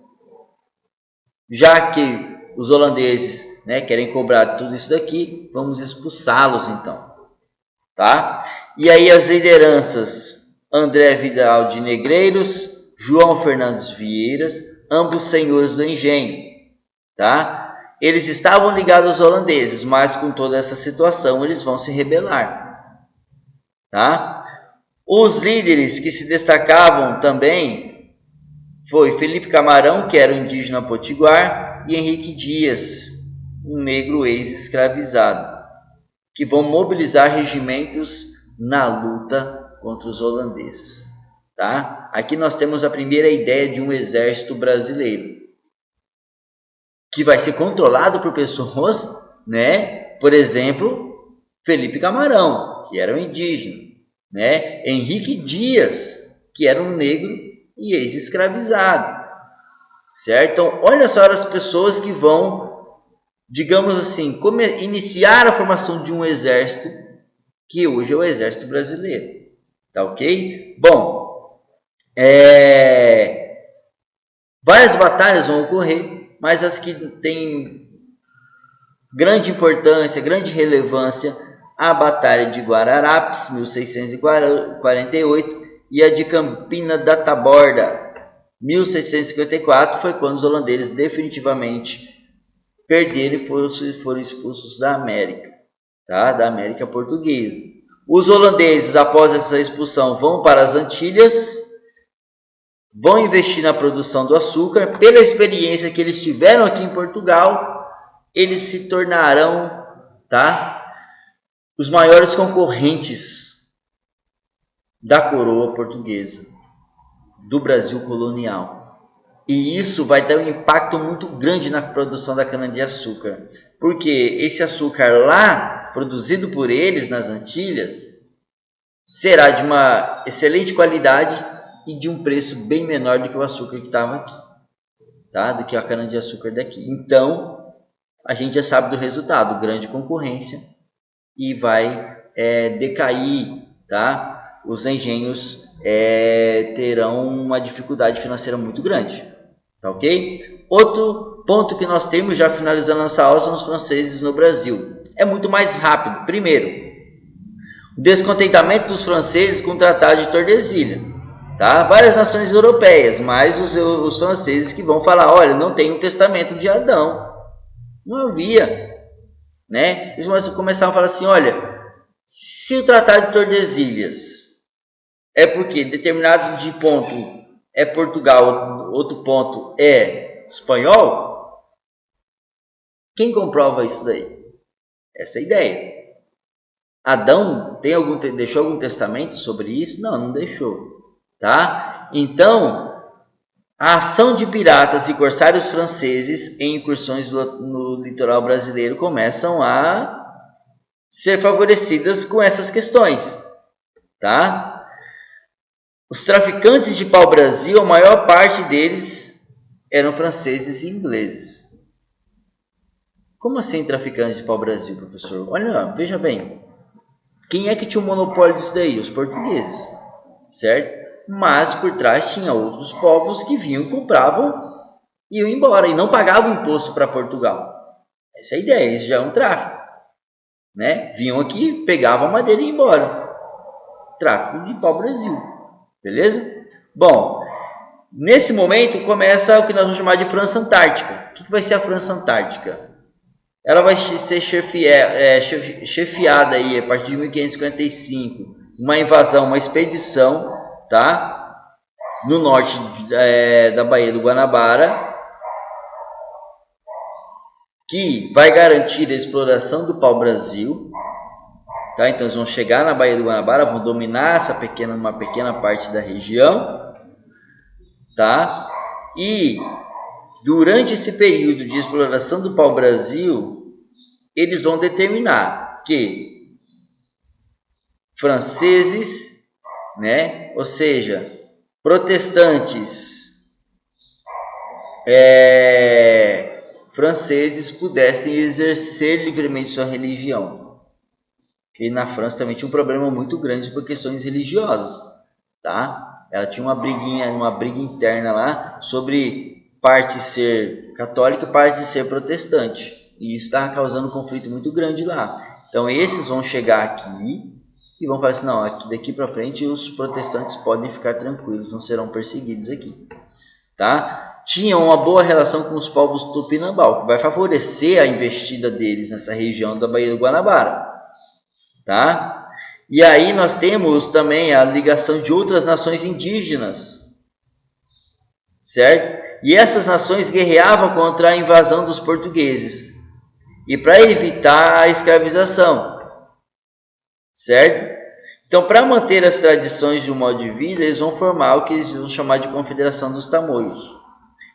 Já que os holandeses, né, querem cobrar tudo isso daqui, vamos expulsá-los então, tá? E aí as lideranças: André Vidal de Negreiros, João Fernandes Vieiras, ambos senhores do engenho, tá? Eles estavam ligados aos holandeses, mas com toda essa situação eles vão se rebelar, tá? Os líderes que se destacavam também foi Felipe Camarão, que era um indígena potiguar, e Henrique Dias, um negro ex-escravizado, que vão mobilizar regimentos na luta contra os holandeses, tá? Aqui nós temos a primeira ideia de um exército brasileiro, que vai ser controlado por pessoas, né? Por exemplo, Felipe Camarão, que era um indígena, né? Henrique Dias, que era um negro e ex-escravizado, certo? Então, olha só as pessoas que vão, digamos assim, iniciar a formação de um exército, que hoje é o exército brasileiro, tá ok? Bom, várias batalhas vão ocorrer, mas as que têm grande importância, grande relevância, a Batalha de Guararapes, 1648, e a de Campina da Taborda, 1654, foi quando os holandeses definitivamente perderam e foram expulsos da América, tá? Da América Portuguesa. Os holandeses, após essa expulsão, vão para as Antilhas, vão investir na produção do açúcar. Pela experiência que eles tiveram aqui em Portugal, eles se tornarão, tá, os maiores concorrentes da coroa portuguesa, do Brasil colonial. E isso vai dar um impacto muito grande na produção da cana-de-açúcar, porque esse açúcar lá, produzido por eles nas Antilhas, será de uma excelente qualidade e de um preço bem menor do que o açúcar que estava aqui, tá? Do que a cana-de-açúcar daqui. Então, a gente já sabe do resultado, grande concorrência, e vai decair, tá? Os engenhos terão uma dificuldade financeira muito grande, tá ok? Outro ponto que nós temos, já finalizando nossa aula, são os franceses no Brasil. É muito mais rápido. Primeiro, o descontentamento dos franceses com o Tratado de Tordesilhas, tá? Várias nações europeias, mas os franceses que vão falar, olha, não tem um testamento de Adão, não havia, né? Eles começaram a falar assim, olha, se o Tratado de Tordesilhas é porque determinado de ponto é Portugal, outro ponto é espanhol, quem comprova isso daí? Essa é a ideia. Adão deixou algum testamento sobre isso? Não, não deixou, tá? Então, a ação de piratas e corsários franceses em incursões no litoral brasileiro começam a ser favorecidas com essas questões, tá? Os traficantes de pau-brasil, a maior parte deles eram franceses e ingleses. Como assim traficantes de pau-brasil, professor? Olha, veja bem. Quem é que tinha o monopólio disso daí? Os portugueses, certo? Mas por trás tinha outros povos que vinham, compravam e iam embora. E não pagavam imposto para Portugal. Essa é a ideia, isso já é um tráfico, né? Vinham aqui, pegavam madeira e iam embora. Tráfico de pau-brasil. Beleza? Bom, nesse momento começa o que nós vamos chamar de França Antártica. O que vai ser a França Antártica? Ela vai ser chefiada aí, a partir de 1555, uma invasão, uma expedição, tá? No norte da Baía do Guanabara, que vai garantir a exploração do pau-brasil. Tá? Então eles vão chegar na Baía do Guanabara, vão dominar uma pequena parte da região, tá? E durante esse período de exploração do pau-brasil, eles vão determinar que franceses, né? Ou seja, protestantes franceses pudessem exercer livremente sua religião. E na França também tinha um problema muito grande por questões religiosas, tá? Ela tinha uma briga interna lá sobre parte ser católica e parte ser protestante. E isso estava causando um conflito muito grande lá. Então esses vão chegar aqui e vão falar assim, não, daqui para frente os protestantes podem ficar tranquilos, não serão perseguidos aqui, tá? Tinha uma boa relação com os povos Tupinambá, que vai favorecer a investida deles nessa região da Baía do Guanabara. Tá? E aí nós temos também a ligação de outras nações indígenas, certo? E essas nações guerreavam contra a invasão dos portugueses e para evitar a escravização, certo? Então, para manter as tradições de um modo de vida, eles vão formar o que eles vão chamar de Confederação dos Tamoios.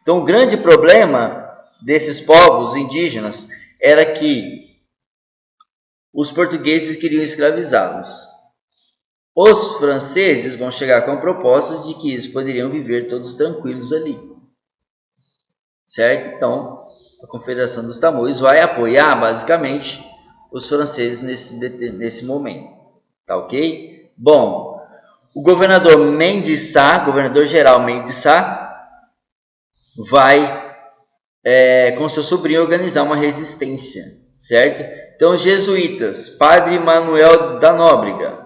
Então, o grande problema desses povos indígenas era que os portugueses queriam escravizá-los. Os franceses vão chegar com a proposta de que eles poderiam viver todos tranquilos ali. Certo? Então, a Confederação dos Tamoios vai apoiar, basicamente, os franceses nesse momento. Tá ok? Bom, o governador governador-geral Mendes Sá, vai, com seu sobrinho, organizar uma resistência. certo? Então, os jesuítas, Padre Manuel da Nóbrega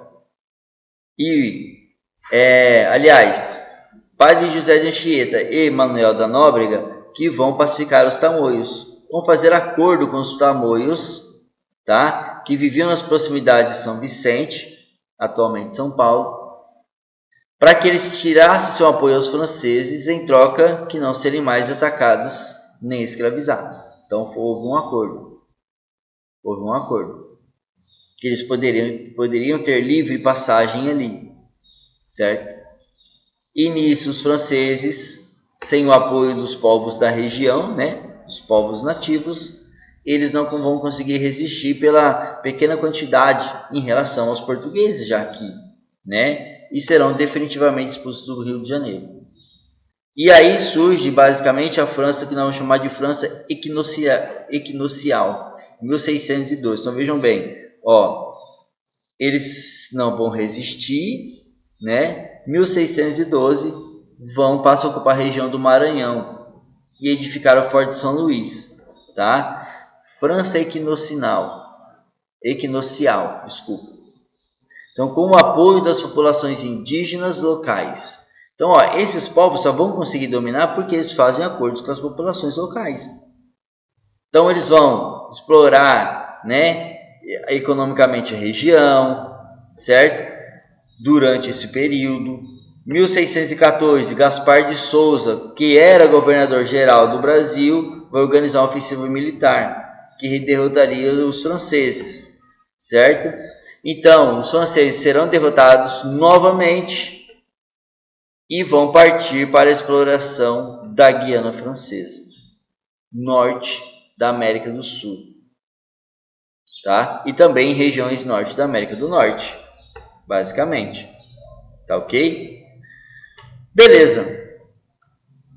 Padre José de Anchieta e Manuel da Nóbrega, que vão pacificar os tamoios, vão fazer acordo com os tamoios, tá? Que viviam nas proximidades de São Vicente, atualmente São Paulo, para que eles tirassem seu apoio aos franceses em troca que não serem mais atacados nem escravizados. Então houve um acordo. Que eles poderiam ter livre passagem ali, certo? E nisso os franceses, sem o apoio dos povos da região, né, os povos nativos, eles não vão conseguir resistir pela pequena quantidade em relação aos portugueses já aqui, né? E serão definitivamente expulsos do Rio de Janeiro. E aí surge basicamente a França, que nós vamos chamar de França equinocial, 1602. Então vejam bem, eles não vão resistir, né? 1612 passam a ocupar a região do Maranhão e edificaram o Forte de São Luís, tá? França equinocial, desculpa. Então, com o apoio das populações indígenas locais. Então, esses povos só vão conseguir dominar porque eles fazem acordos com as populações locais. Então, eles vão explorar, né, economicamente a região, certo? Durante esse período. 1614, Gaspar de Souza, que era governador-geral do Brasil, vai organizar uma ofensiva militar que derrotaria os franceses, certo? Então, os franceses serão derrotados novamente e vão partir para a exploração da Guiana Francesa, norte da América do Sul, tá? E também em regiões norte da América do Norte, basicamente, tá ok? Beleza.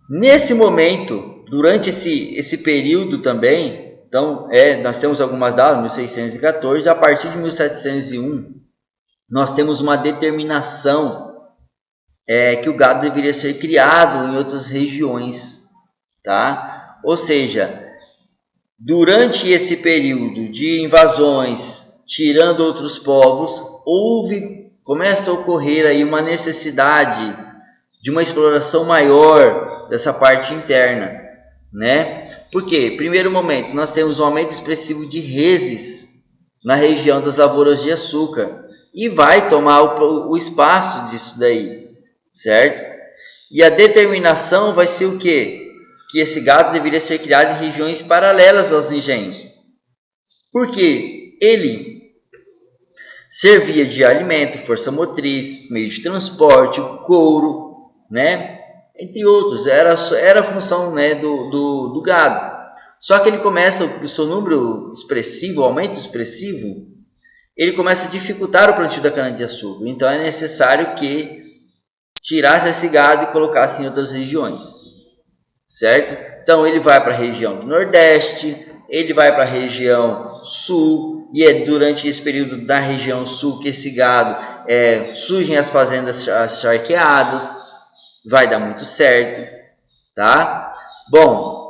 Nesse momento, durante esse período também, então, nós temos algumas datas, 1614, a partir de 1701, nós temos uma determinação que o gado deveria ser criado em outras regiões, tá? Ou seja, durante esse período de invasões, tirando outros povos, começa a ocorrer aí uma necessidade de uma exploração maior dessa parte interna, né? Por quê? Primeiro momento, nós temos um aumento expressivo de reses na região das lavouras de açúcar e vai tomar o espaço disso daí, certo? E a determinação vai ser o quê? Que esse gado deveria ser criado em regiões paralelas aos engenhos. Por quê? Ele servia de alimento, força motriz, meio de transporte, couro, né? Entre outros, era a função, né, do gado. Só que ele começa, o seu número expressivo, o aumento expressivo, ele começa a dificultar o plantio da cana-de-açúcar. Então é necessário que tirasse esse gado e colocasse em outras regiões, certo? Então ele vai para a região do Nordeste, ele vai para a região Sul, e é durante esse período da região Sul que esse gado surgem as fazendas charqueadas. Vai dar muito certo, tá? Bom,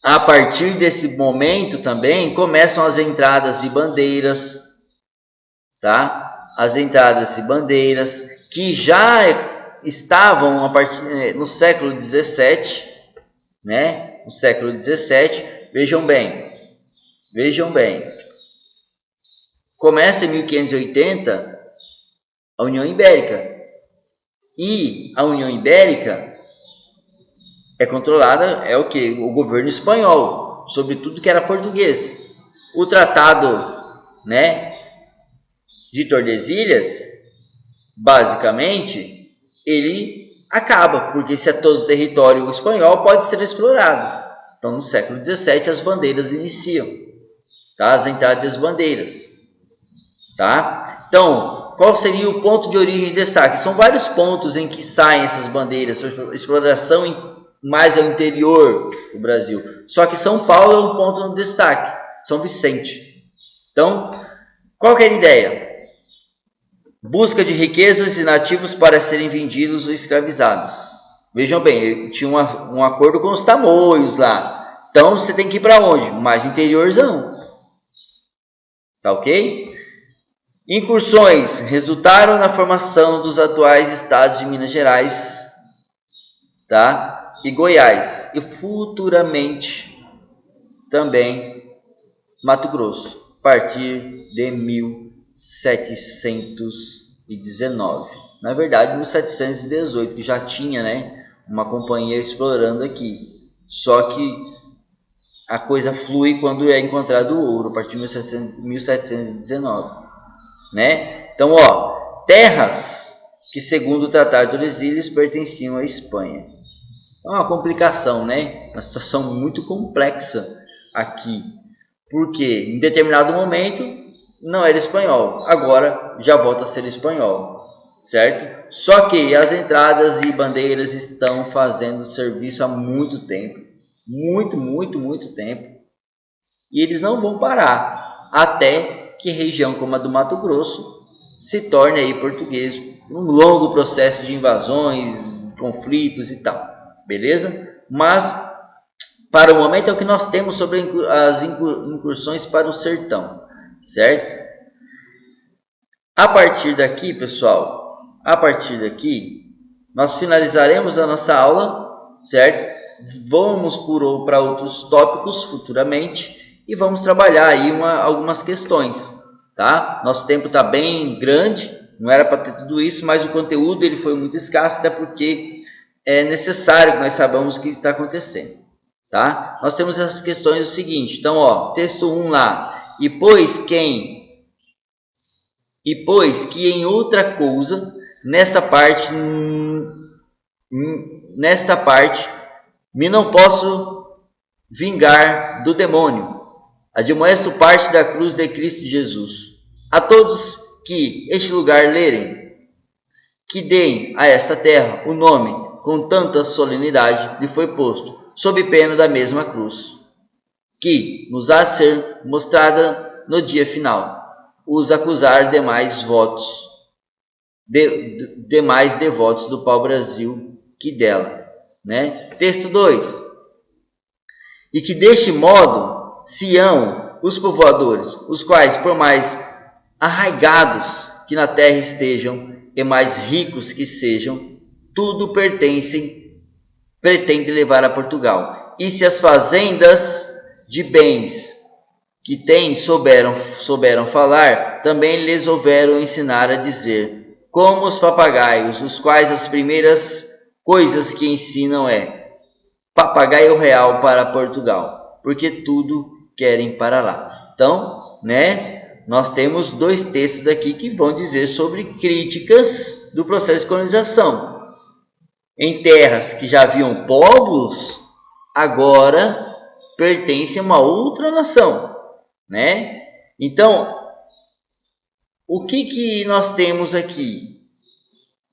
a partir desse momento também começam as entradas e bandeiras, tá? As entradas e bandeiras que já estavam no século XVII, né? No século XVII, vejam bem. Começa em 1580 a União Ibérica. E a União Ibérica é controlada, o governo espanhol, sobre tudo que era português. O Tratado, né, de Tordesilhas, basicamente, ele acaba, porque se é todo território espanhol, pode ser explorado. Então, no século XVII, as bandeiras iniciam, tá? As entradas e as bandeiras, tá? Então, qual seria o ponto de origem e destaque? São vários pontos em que saem essas bandeiras, exploração mais ao interior do Brasil. Só que São Paulo é um ponto no destaque, São Vicente. Então, qual que é a ideia? Busca de riquezas e nativos para serem vendidos ou escravizados. Vejam bem, tinha um acordo com os tamoios lá. Então, você tem que ir para onde? Mais interiorzão, Tá ok? Incursões resultaram na formação dos atuais estados de Minas Gerais, tá? E Goiás, e futuramente também Mato Grosso, a partir de 1719. Na verdade, 1718, que já tinha, né, uma companhia explorando aqui. Só que a coisa flui quando é encontrado o ouro, a partir de 1719. Né? Então, ó, terras que, segundo o Tratado de Tordesilhas, pertenciam à Espanha. É uma complicação, né? Uma situação muito complexa aqui. Porque em determinado momento não era espanhol, agora já volta a ser espanhol, certo? Só que as entradas e bandeiras estão fazendo serviço há muito tempo, muito tempo, e eles não vão parar até que região como a do Mato Grosso se torne aí português, um longo processo de invasões, conflitos e tal, beleza? Mas para o momento é o que nós temos sobre as incursões para o sertão, certo? A partir daqui, pessoal, nós finalizaremos a nossa aula, certo? Vamos para outros tópicos futuramente e vamos trabalhar aí algumas questões, tá? Nosso tempo está bem grande, não era para ter tudo isso, mas o conteúdo ele foi muito escasso, até porque é necessário que nós saibamos o que está acontecendo. Tá? Nós temos essas questões o seguinte, então, ó, texto 1 lá, e pois que em outra coisa, nesta parte, me não posso vingar do demônio, admoesto parte da cruz de Cristo Jesus, a todos que este lugar lerem, que deem a esta terra o nome com tanta solenidade lhe foi posto, sob pena da mesma cruz, que nos há de ser mostrada no dia final, os acusar demais devotos do pau-brasil que dela. Né? Texto 2. E que deste modo Sião os povoadores, os quais, por mais arraigados que na terra estejam, e mais ricos que sejam, tudo pretende levar a Portugal. E se as fazendas de bens que têm souberam falar, também lhes houveram ensinar a dizer, como os papagaios, os quais as primeiras coisas que ensinam é papagaio real para Portugal, porque tudo querem para lá. Então, né, nós temos dois textos aqui que vão dizer sobre críticas do processo de colonização. Em terras que já haviam povos, agora pertencem a uma outra nação, né? Então, o que nós temos aqui?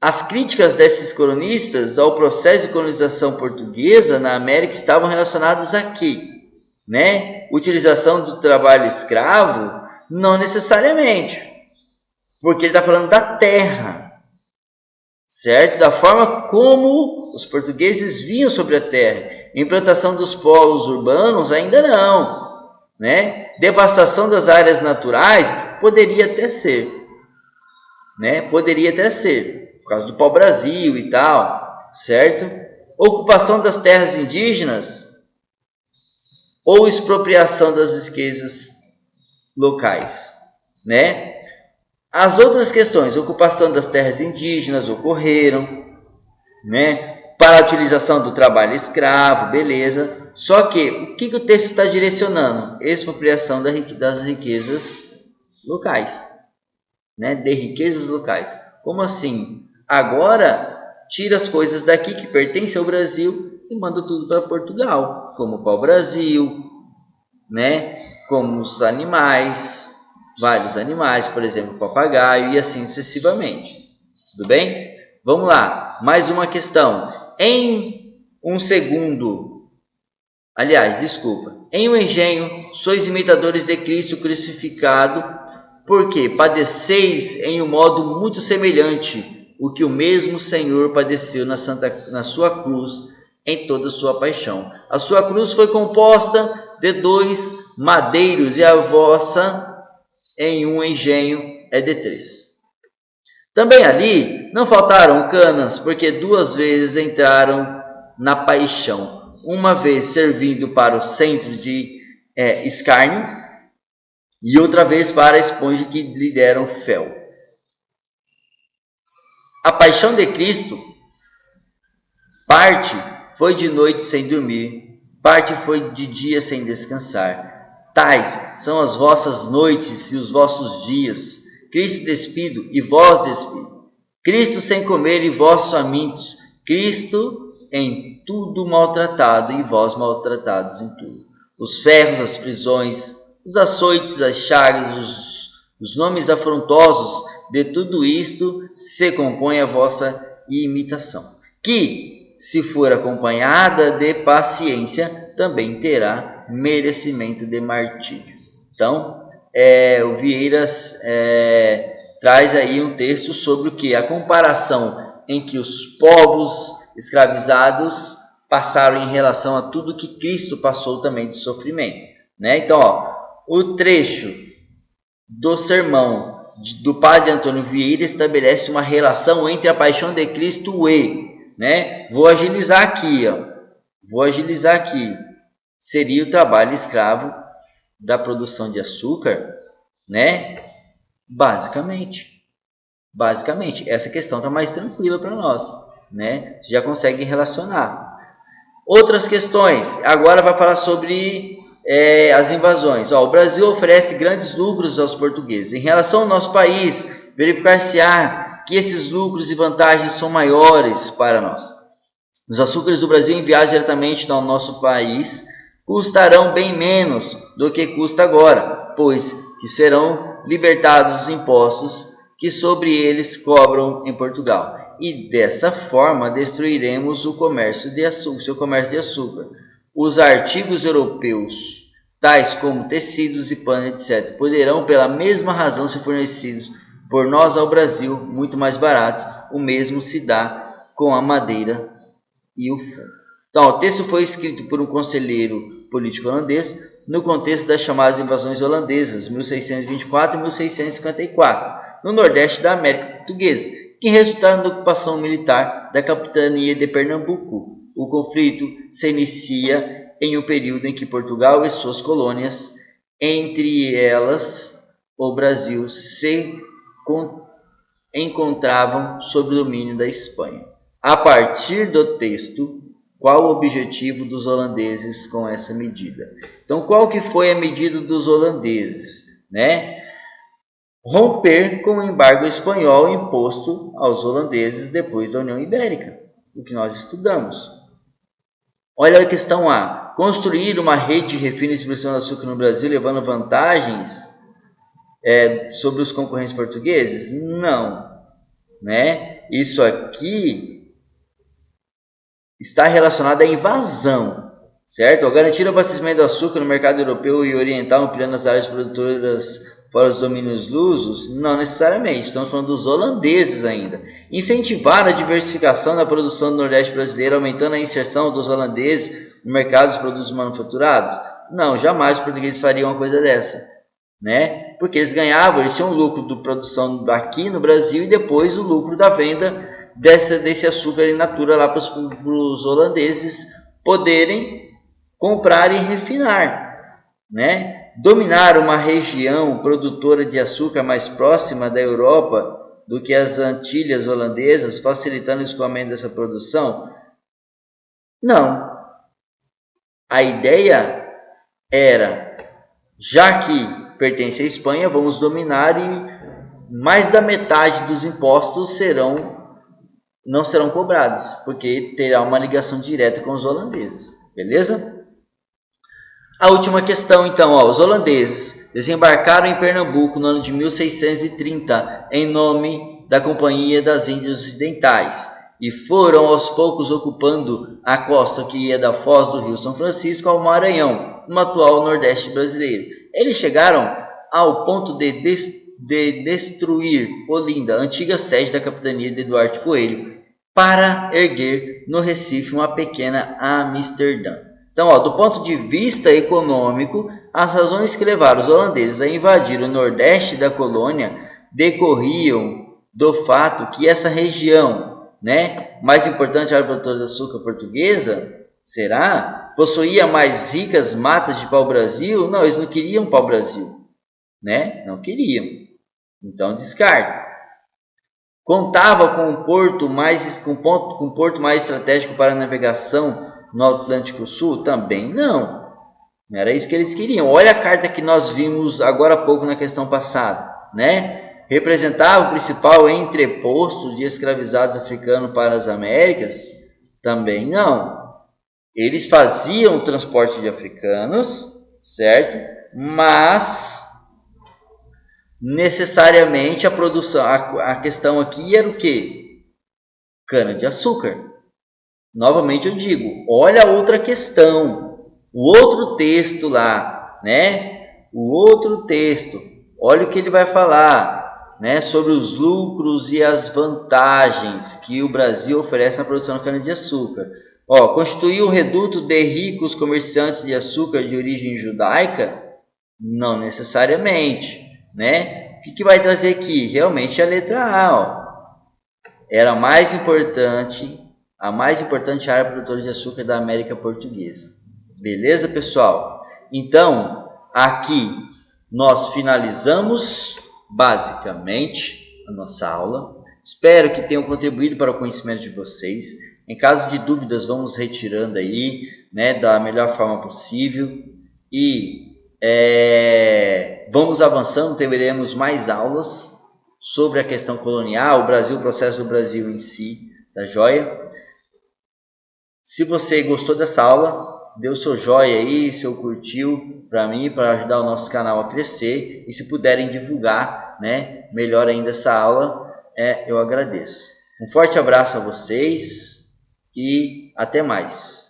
As críticas desses colonistas ao processo de colonização portuguesa na América estavam relacionadas a quê? Né? Utilização do trabalho escravo? Não necessariamente, porque ele está falando da terra, certo? Da forma como os portugueses vinham sobre a terra. Implantação dos polos urbanos ainda não, né? Devastação das áreas naturais poderia até ser, né? Poderia até ser, por causa do pau-brasil e tal, certo? Ocupação das terras indígenas ou expropriação das riquezas locais, né? As outras questões, ocupação das terras indígenas ocorreram, né? Para a utilização do trabalho escravo, beleza. Só que o que o texto está direcionando? Expropriação das riquezas locais, né? De riquezas locais. Como assim? Agora tira as coisas daqui que pertencem ao Brasil e manda tudo para Portugal, como o pau-brasil, né? Como os animais, vários animais, por exemplo, o papagaio e assim sucessivamente. Tudo bem? Vamos lá, mais uma questão. Em um engenho, sois imitadores de Cristo crucificado, porque padeceis em um modo muito semelhante o que o mesmo Senhor padeceu na sua cruz em toda a sua paixão. A sua cruz foi composta de 2 madeiros e a vossa em um engenho é de 3. Também ali não faltaram canas, porque 2 vezes entraram na paixão, uma vez servindo para o centro de escárnio e outra vez para a esponja que lhe deram fel. A paixão de Cristo, parte foi de noite sem dormir, parte foi de dia sem descansar. Tais são as vossas noites e os vossos dias. Cristo despido e vós despido. Cristo sem comer e vós famintos. Cristo em tudo maltratado e vós maltratados em tudo. Os ferros, as prisões, os açoites, as chagas, os nomes afrontosos, de tudo isto se compõe a vossa imitação, que, se for acompanhada de paciência, também terá merecimento de martírio. Então, o Vieiras traz aí um texto sobre o que? A comparação em que os povos escravizados passaram em relação a tudo que Cristo passou também de sofrimento, né? Então, o trecho do sermão do padre Antônio Vieira estabelece uma relação entre a paixão de Cristo né? Vou agilizar aqui, seria o trabalho escravo da produção de açúcar, né? Basicamente, essa questão está mais tranquila para nós, né? Você já consegue relacionar. Outras questões, agora vai falar sobre as invasões. O Brasil oferece grandes lucros aos portugueses. Em relação ao nosso país, verificar-se-á que esses lucros e vantagens são maiores para nós. Os açúcares do Brasil enviados diretamente ao nosso país custarão bem menos do que custa agora, pois que serão libertados os impostos que sobre eles cobram em Portugal. E dessa forma destruiremos o comércio de açúcar, seu comércio de açúcar. Os artigos europeus, tais como tecidos e pano, etc., poderão, pela mesma razão, ser fornecidos por nós ao Brasil muito mais baratos. O mesmo se dá com a madeira e o fumo. Então, o texto foi escrito por um conselheiro político holandês no contexto das chamadas invasões holandesas, 1624 e 1654, no nordeste da América Portuguesa, que resultaram da ocupação militar da capitania de Pernambuco. O conflito se inicia em um período em que Portugal e suas colônias, entre elas o Brasil, se encontravam sob o domínio da Espanha. A partir do texto, qual o objetivo dos holandeses com essa medida? Então, qual que foi a medida dos holandeses, né? Romper com o embargo espanhol imposto aos holandeses depois da União Ibérica, o que nós estudamos. Olha a questão A. Construir uma rede de refino e distribuição de açúcar no Brasil, levando vantagens sobre os concorrentes portugueses? Não, né? Isso aqui está relacionado à invasão, certo? Garantir o abastecimento do açúcar no mercado europeu e oriental, ampliando as áreas produtoras fora os domínios lusos? Não necessariamente, estamos falando dos holandeses ainda. Incentivar a diversificação da produção do Nordeste brasileiro, aumentando a inserção dos holandeses no mercado dos produtos manufaturados? Não, jamais os portugueses fariam uma coisa dessa, né? Porque eles ganhavam, eles tinham o lucro da produção daqui no Brasil e depois o lucro da venda desse açúcar in natura lá para os holandeses poderem comprar e refinar, né? Dominar uma região produtora de açúcar mais próxima da Europa do que as Antilhas holandesas, facilitando o escoamento dessa produção? Não. A ideia era, já que pertence à Espanha, vamos dominar e mais da metade dos impostos não serão cobrados, porque terá uma ligação direta com os holandeses, beleza? A última questão, então, os holandeses desembarcaram em Pernambuco no ano de 1630 em nome da Companhia das Índias Ocidentais e foram aos poucos ocupando a costa que ia da foz do Rio São Francisco ao Maranhão, no atual Nordeste brasileiro. Eles chegaram ao ponto de destruir Olinda, antiga sede da capitania de Duarte Coelho, para erguer no Recife uma pequena Amsterdã. Então, do ponto de vista econômico, As razões que levaram os holandeses a invadir o nordeste da colônia decorriam do fato que essa região, né, mais importante área produtora de açúcar portuguesa, será? Possuía mais ricas matas de pau-brasil? Não, eles não queriam pau-brasil, né? Não queriam. Então descarta. Contava com um porto mais estratégico para navegação no Atlântico Sul? Também não. Não era isso que eles queriam. Olha a carta que nós vimos agora há pouco na questão passada, né? Representava o principal entreposto de escravizados africanos para as Américas? Também não. Eles faziam o transporte de africanos, certo? Mas necessariamente a produção, a questão aqui era o quê? Cana de açúcar. Novamente eu digo, olha a outra questão, o outro texto lá, né? O outro texto, olha o que ele vai falar, né? Sobre os lucros e as vantagens que o Brasil oferece na produção de cana de açúcar. Ó, constituiu um reduto de ricos comerciantes de açúcar de origem judaica? Não necessariamente, né? O que vai trazer aqui? Realmente a letra A, ó. Era a mais importante área produtora de açúcar da América Portuguesa. Beleza, pessoal? Então, aqui nós finalizamos basicamente a nossa aula. Espero que tenham contribuído para o conhecimento de vocês. Em caso de dúvidas, vamos retirando aí, né, da melhor forma possível. E vamos avançando, teremos mais aulas sobre a questão colonial, o Brasil, o processo do Brasil em si, tá joia? Se você gostou dessa aula, dê o seu joia aí, seu curtiu para mim, para ajudar o nosso canal a crescer. E se puderem divulgar, né, melhor ainda essa aula, eu agradeço. Um forte abraço a vocês e até mais.